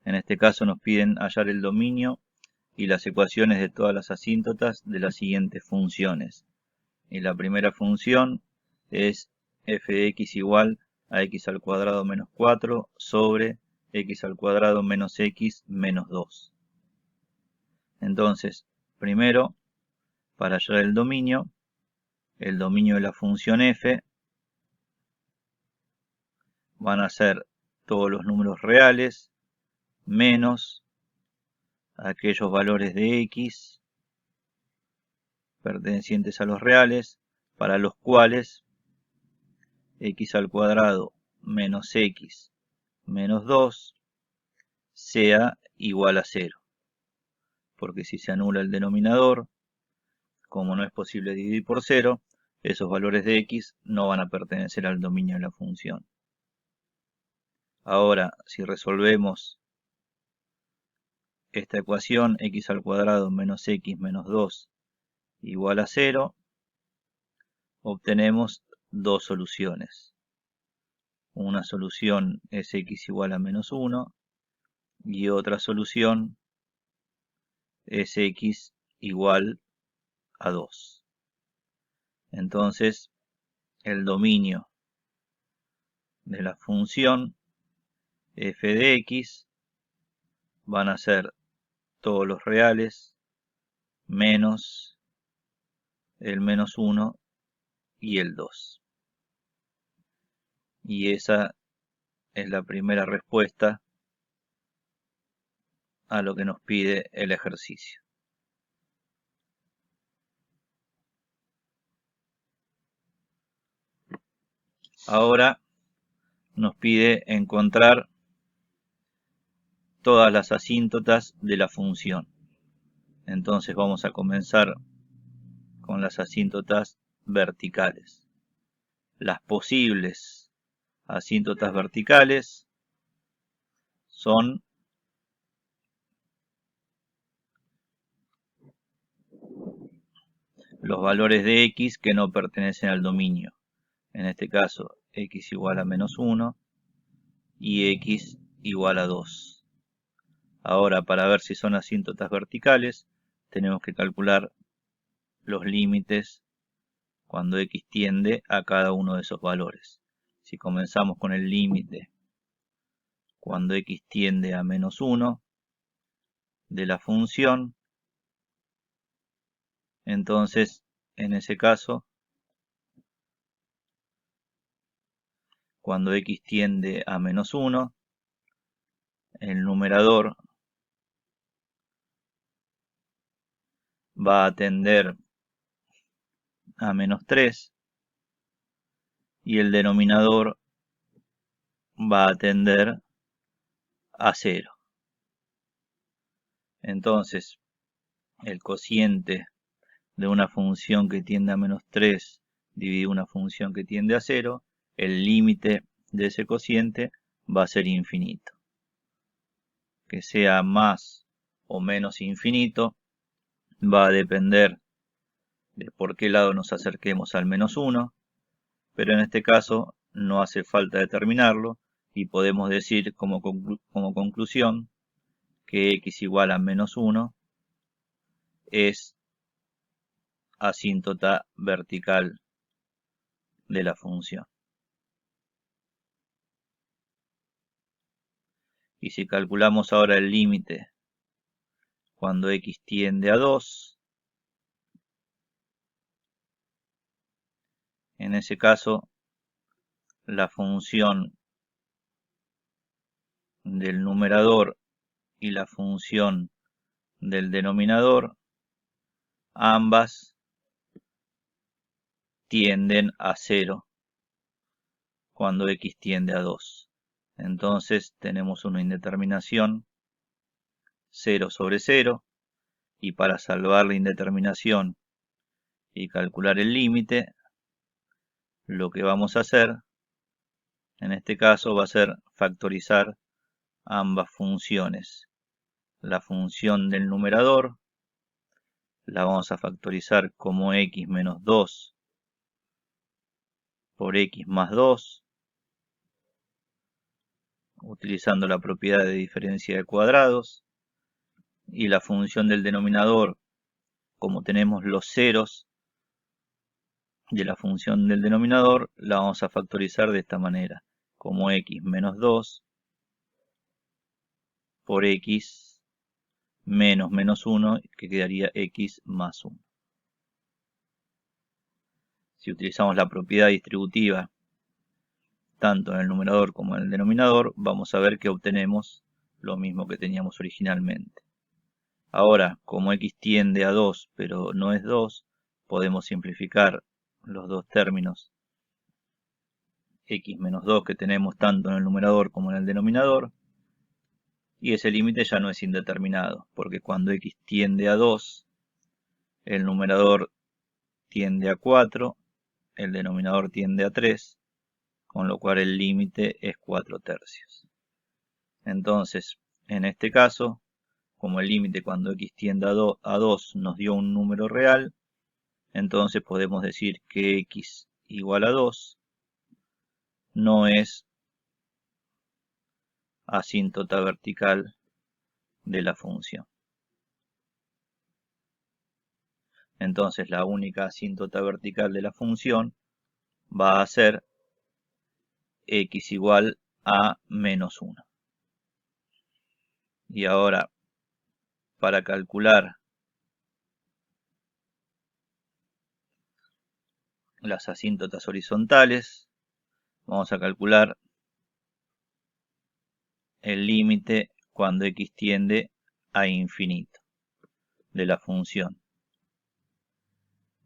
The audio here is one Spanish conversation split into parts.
En este caso nos piden hallar el dominio y las ecuaciones de todas las asíntotas de las siguientes funciones. Y la primera función es f de x igual a x al cuadrado menos 4 sobre x al cuadrado menos x menos 2. Entonces, primero, para hallar el dominio de la función f van a ser todos los números reales menos aquellos valores de x pertenecientes a los reales para los cuales x al cuadrado menos x menos 2 sea igual a 0. Porque si se anula el denominador, como no es posible dividir por 0, esos valores de x no van a pertenecer al dominio de la función. Ahora, si resolvemos esta ecuación, x al cuadrado menos x menos 2 igual a 0, obtenemos dos soluciones. Una solución es x igual a menos 1 y otra solución es x igual a 2. Entonces, el dominio de la función f de x van a ser todos los reales menos el menos 1 y el 2. Y esa es la primera respuesta a lo que nos pide el ejercicio. Ahora nos pide encontrar todas las asíntotas de la función. Entonces vamos a comenzar con las asíntotas verticales. Las posibles asíntotas verticales son los valores de x que no pertenecen al dominio. En este caso, x igual a menos 1 y x igual a 2. Ahora, para ver si son asíntotas verticales, tenemos que calcular los límites cuando x tiende a cada uno de esos valores. Si comenzamos con el límite cuando x tiende a menos 1 de la función, entonces en ese caso, cuando x tiende a menos 1, el numerador va a tender a menos 3 y el denominador va a tender a 0. Entonces, el cociente de una función que tiende a menos 3 dividido una función que tiende a 0, el límite de ese cociente va a ser infinito. Que sea más o menos infinito va a depender de por qué lado nos acerquemos al menos 1, pero en este caso no hace falta determinarlo y podemos decir como conclusión que x igual a menos 1 es asíntota vertical de la función. Y si calculamos ahora el límite cuando x tiende a 2, en ese caso la función del numerador y la función del denominador, ambas tienden a 0 cuando x tiende a 2. Entonces tenemos una indeterminación 0 sobre 0 y para salvar la indeterminación y calcular el límite, lo que vamos a hacer en este caso va a ser factorizar ambas funciones. La función del numerador la vamos a factorizar como x menos 2 por x más 2 utilizando la propiedad de diferencia de cuadrados, y la función del denominador, como tenemos los ceros de la función del denominador, la vamos a factorizar de esta manera, como x menos 2 por x menos 1, que quedaría x más 1. Si utilizamos la propiedad distributiva tanto en el numerador como en el denominador, vamos a ver que obtenemos lo mismo que teníamos originalmente. Ahora, como x tiende a 2 pero no es 2, podemos simplificar los dos términos x menos 2 que tenemos tanto en el numerador como en el denominador, y ese límite ya no es indeterminado, porque cuando x tiende a 2, el numerador tiende a 4, el denominador tiende a 3, con lo cual el límite es 4/3. Entonces, en este caso, como el límite cuando x tiende a 2 nos dio un número real, entonces podemos decir que x igual a 2 no es asíntota vertical de la función. Entonces la única asíntota vertical de la función va a ser x igual a menos 1. Y ahora, para calcular las asíntotas horizontales, vamos a calcular el límite cuando x tiende a infinito de la función.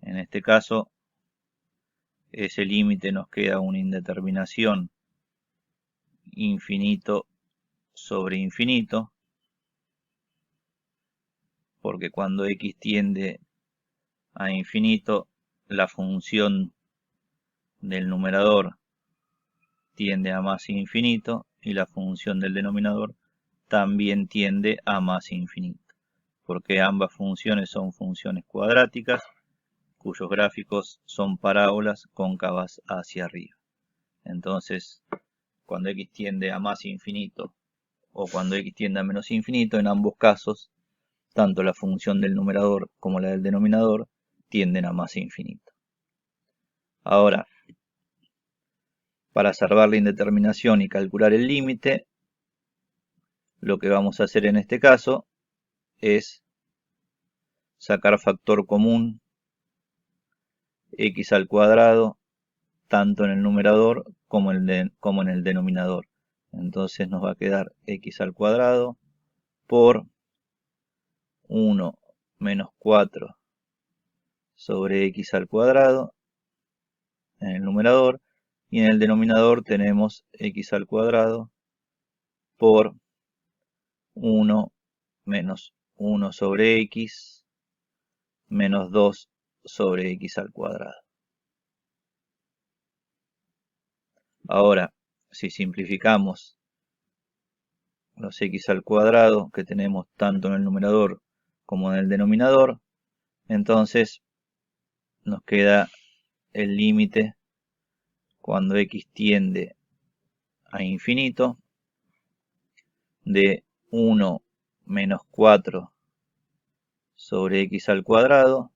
En este caso, ese límite nos queda una indeterminación infinito sobre infinito, porque cuando x tiende a infinito, la función del numerador tiende a más infinito y la función del denominador también tiende a más infinito, porque ambas funciones son funciones cuadráticas cuyos gráficos son parábolas cóncavas hacia arriba. Entonces, cuando x tiende a más infinito o cuando x tiende a menos infinito, en ambos casos, tanto la función del numerador como la del denominador tienden a más infinito. Ahora, para salvar la indeterminación y calcular el límite, lo que vamos a hacer en este caso es sacar factor común x al cuadrado tanto en el numerador como en el denominador. Entonces nos va a quedar x al cuadrado por 1 menos 4 sobre x al cuadrado en el numerador, y en el denominador tenemos x al cuadrado por 1 menos 1 sobre x menos 2 sobre x al cuadrado. Ahora, si simplificamos los x al cuadrado que tenemos tanto en el numerador como en el denominador, entonces nos queda el límite cuando x tiende a infinito de 1 menos 4 sobre x al cuadrado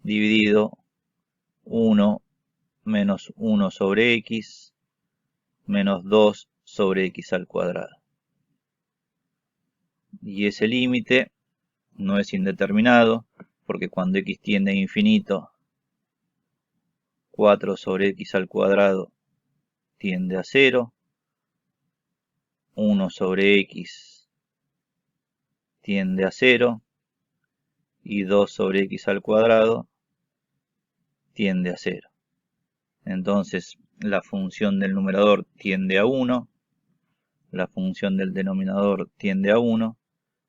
dividido 1 menos 1 sobre x menos 2 sobre x al cuadrado. Y ese límite no es indeterminado, porque cuando x tiende a infinito, 4 sobre x al cuadrado tiende a 0, 1 sobre x tiende a 0, y 2 sobre x al cuadrado tiende a 0. Entonces la función del numerador tiende a 1, la función del denominador tiende a 1,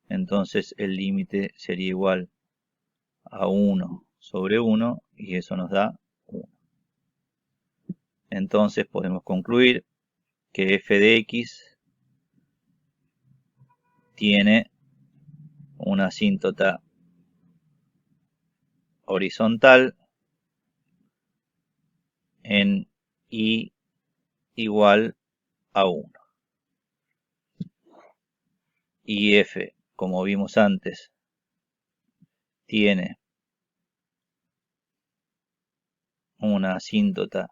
entonces el límite sería igual a 1 sobre 1 y eso nos da 1. Entonces podemos concluir que f de x tiene una asíntota horizontal en y igual a 1. Y f, como vimos antes, tiene una asíntota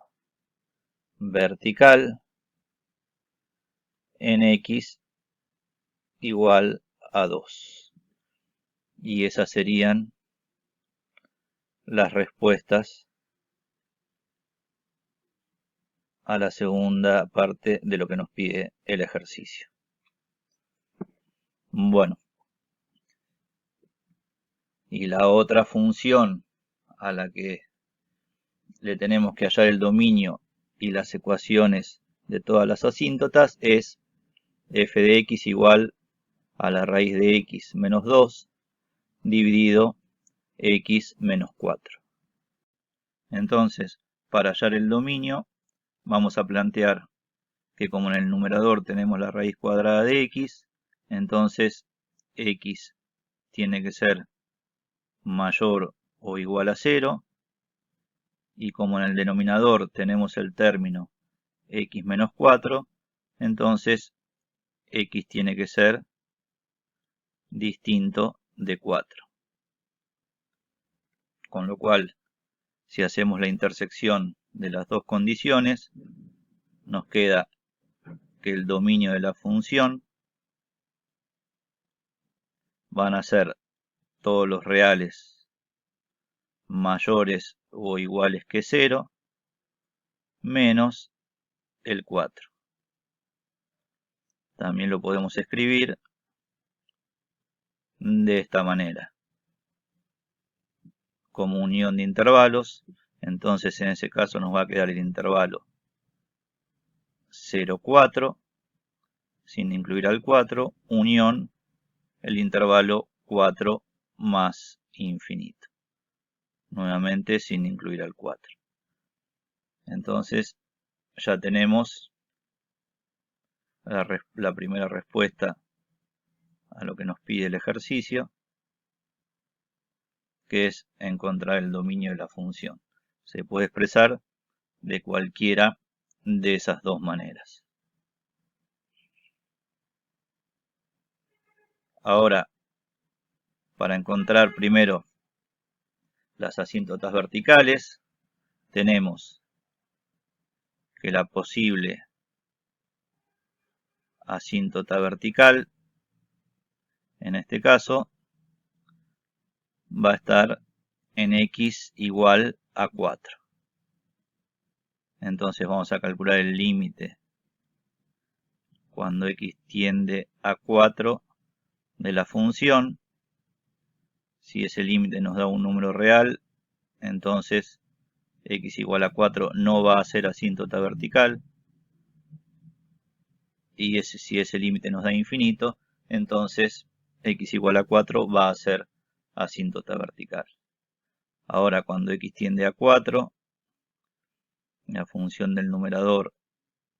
vertical en x igual a 2. Y esas serían las respuestas a la segunda parte de lo que nos pide el ejercicio. Bueno, y la otra función a la que le tenemos que hallar el dominio y las ecuaciones de todas las asíntotas es f de x igual a la raíz de x menos 2 dividido x menos 4. Entonces, para hallar el dominio, vamos a plantear que como en el numerador tenemos la raíz cuadrada de x, entonces x tiene que ser mayor o igual a 0, y como en el denominador tenemos el término x menos 4, entonces x tiene que ser distinto de 4. Con lo cual, si hacemos la intersección de las dos condiciones, nos queda que el dominio de la función van a ser todos los reales mayores o iguales que 0 menos el 4. También lo podemos escribir de esta manera, como unión de intervalos. Entonces en ese caso nos va a quedar el intervalo 0, 4, sin incluir al 4, unión el intervalo 4 más infinito, nuevamente sin incluir al 4. Entonces ya tenemos la primera respuesta a lo que nos pide el ejercicio, que es encontrar el dominio de la función. Se puede expresar de cualquiera de esas dos maneras. Ahora, para encontrar primero las asíntotas verticales, tenemos que la posible asíntota vertical, en este caso, va a estar en x igual a 4. Entonces vamos a calcular el límite cuando x tiende a 4 de la función. Si ese límite nos da un número real, entonces x igual a 4 no va a ser asíntota vertical. Y si ese límite nos da infinito, entonces x igual a 4 va a ser asíntota vertical. Ahora cuando x tiende a 4, la función del numerador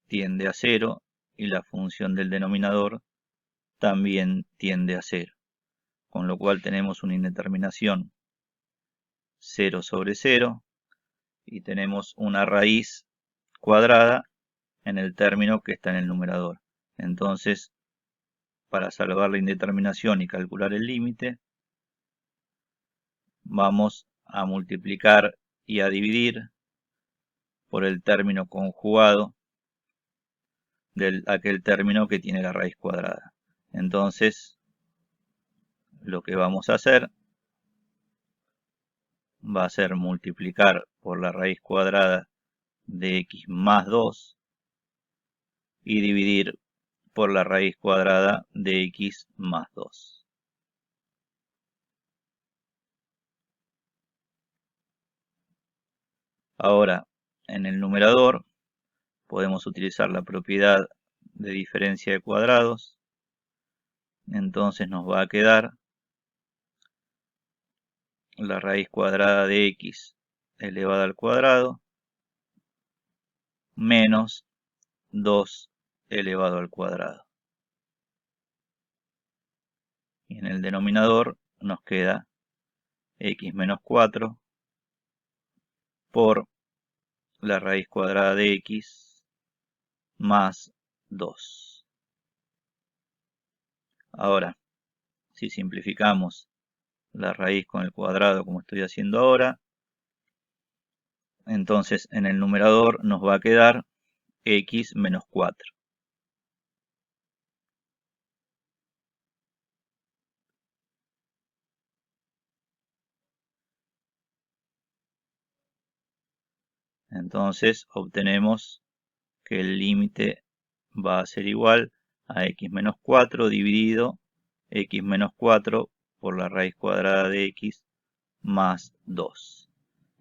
tiende a 0 y la función del denominador también tiende a 0. Con lo cual tenemos una indeterminación 0 sobre 0 y tenemos una raíz cuadrada en el término que está en el numerador. Entonces, para salvar la indeterminación y calcular el límite, vamos a multiplicar y a dividir por el término conjugado de aquel término que tiene la raíz cuadrada. Entonces, lo que vamos a hacer va a ser multiplicar por la raíz cuadrada de x más 2 y dividir por la raíz cuadrada de x más 2. Ahora, en el numerador podemos utilizar la propiedad de diferencia de cuadrados. Entonces nos va a quedar la raíz cuadrada de x elevada al cuadrado menos 2 elevado al cuadrado. Y en el denominador nos queda x menos 4 por la raíz cuadrada de x más 2. Ahora, si simplificamos la raíz con el cuadrado como estoy haciendo ahora, entonces en el numerador nos va a quedar x menos 4. Entonces obtenemos que el límite va a ser igual a x menos 4 dividido x menos 4 por la raíz cuadrada de x más 2.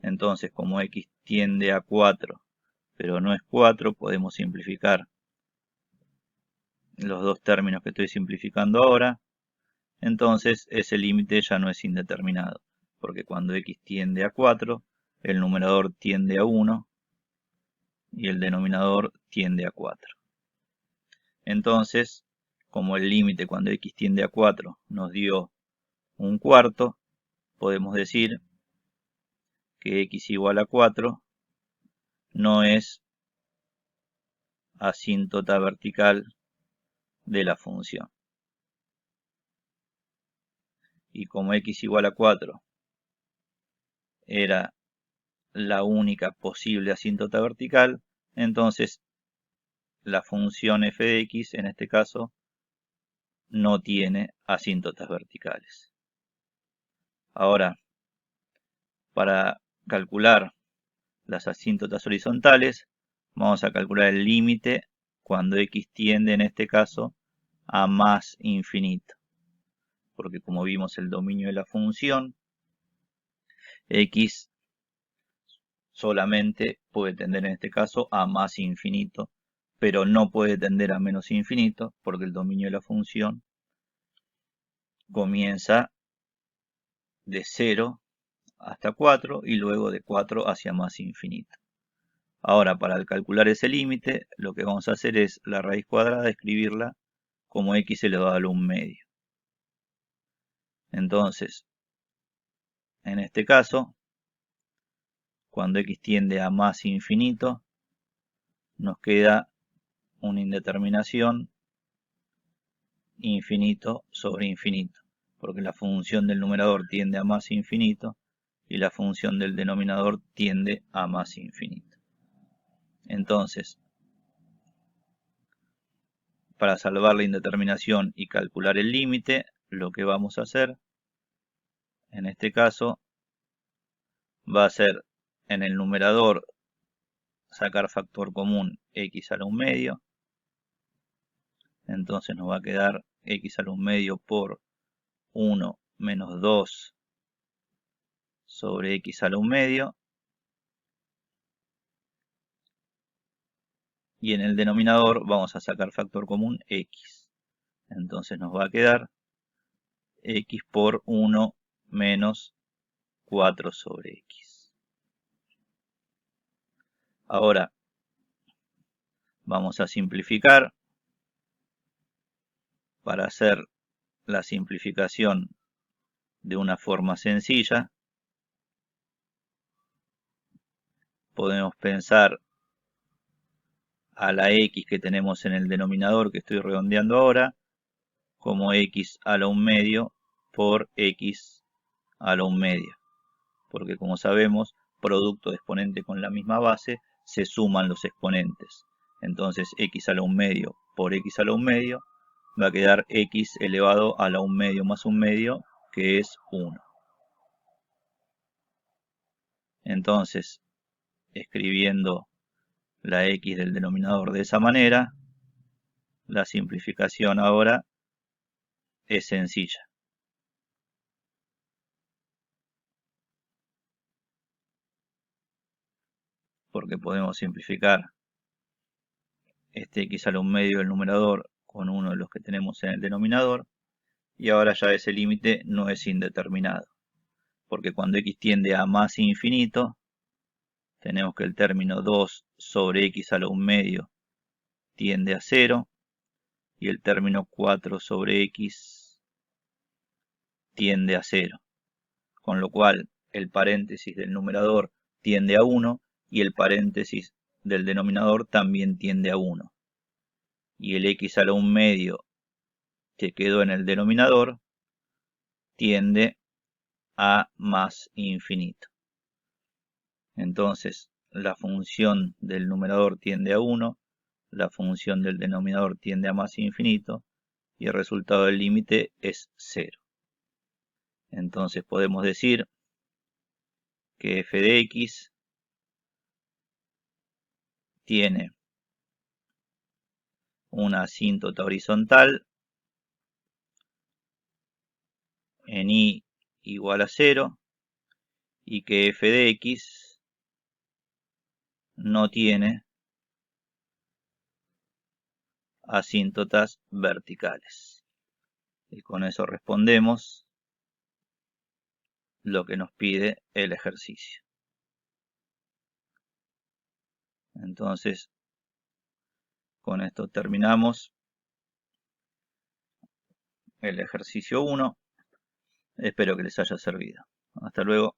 Entonces, como x tiende a 4, pero no es 4, podemos simplificar los dos términos que estoy simplificando ahora. Entonces, ese límite ya no es indeterminado, porque cuando x tiende a 4, el numerador tiende a 1 y el denominador tiende a 4. Entonces, como el límite cuando x tiende a 4 nos dio un cuarto, podemos decir que x igual a 4 no es asíntota vertical de la función. Y como x igual a 4 era la única posible asíntota vertical, entonces la función f de x, en este caso, no tiene asíntotas verticales. Ahora, para calcular las asíntotas horizontales, vamos a calcular el límite cuando x tiende, en este caso, a más infinito. Porque como vimos el dominio de la función, x solamente puede tender en este caso a más infinito, pero no puede tender a menos infinito porque el dominio de la función comienza de 0 hasta 4 y luego de 4 hacia más infinito. Ahora, para calcular ese límite, lo que vamos a hacer es la raíz cuadrada, escribirla como x elevado a la 1 medio. Entonces, en este caso, cuando x tiende a más infinito, nos queda una indeterminación infinito sobre infinito, porque la función del numerador tiende a más infinito y la función del denominador tiende a más infinito. Entonces, para salvar la indeterminación y calcular el límite, lo que vamos a hacer, en este caso, va a ser en el numerador sacar factor común x a la 1 medio. Entonces nos va a quedar x a la 1 medio por 1 menos 2 sobre x a la 1 medio. Y en el denominador vamos a sacar factor común x. Entonces nos va a quedar x por 1 menos 4 sobre x. Ahora vamos a simplificar. Para hacer la simplificación de una forma sencilla, podemos pensar a la x que tenemos en el denominador que estoy redondeando ahora como x a la 1 medio por x a la 1 medio, porque como sabemos, producto de exponente con la misma base se suman los exponentes. Entonces x a la 1 medio por x a la 1 medio va a quedar x elevado a la 1 medio más 1 medio, que es 1. Entonces, escribiendo la x del denominador de esa manera, la simplificación ahora es sencilla. Porque podemos simplificar este x a la 1 medio del numerador con uno de los que tenemos en el denominador. Y ahora ya ese límite no es indeterminado. Porque cuando x tiende a más infinito, tenemos que el término 2 sobre x a la 1 medio tiende a 0. Y el término 4 sobre x tiende a 0. Con lo cual el paréntesis del numerador tiende a 1 y el paréntesis del denominador también tiende a 1. y el x a la 1 medio que quedó en el denominador tiende a más infinito. Entonces la función del numerador tiende a 1, la función del denominador tiende a más infinito y el resultado del límite es 0. Entonces podemos decir que f de x tiene una asíntota horizontal en y igual a 0 y que f de x no tiene asíntotas verticales. Y con eso respondemos lo que nos pide el ejercicio. Entonces, con esto terminamos el ejercicio 1. Espero que les haya servido. Hasta luego.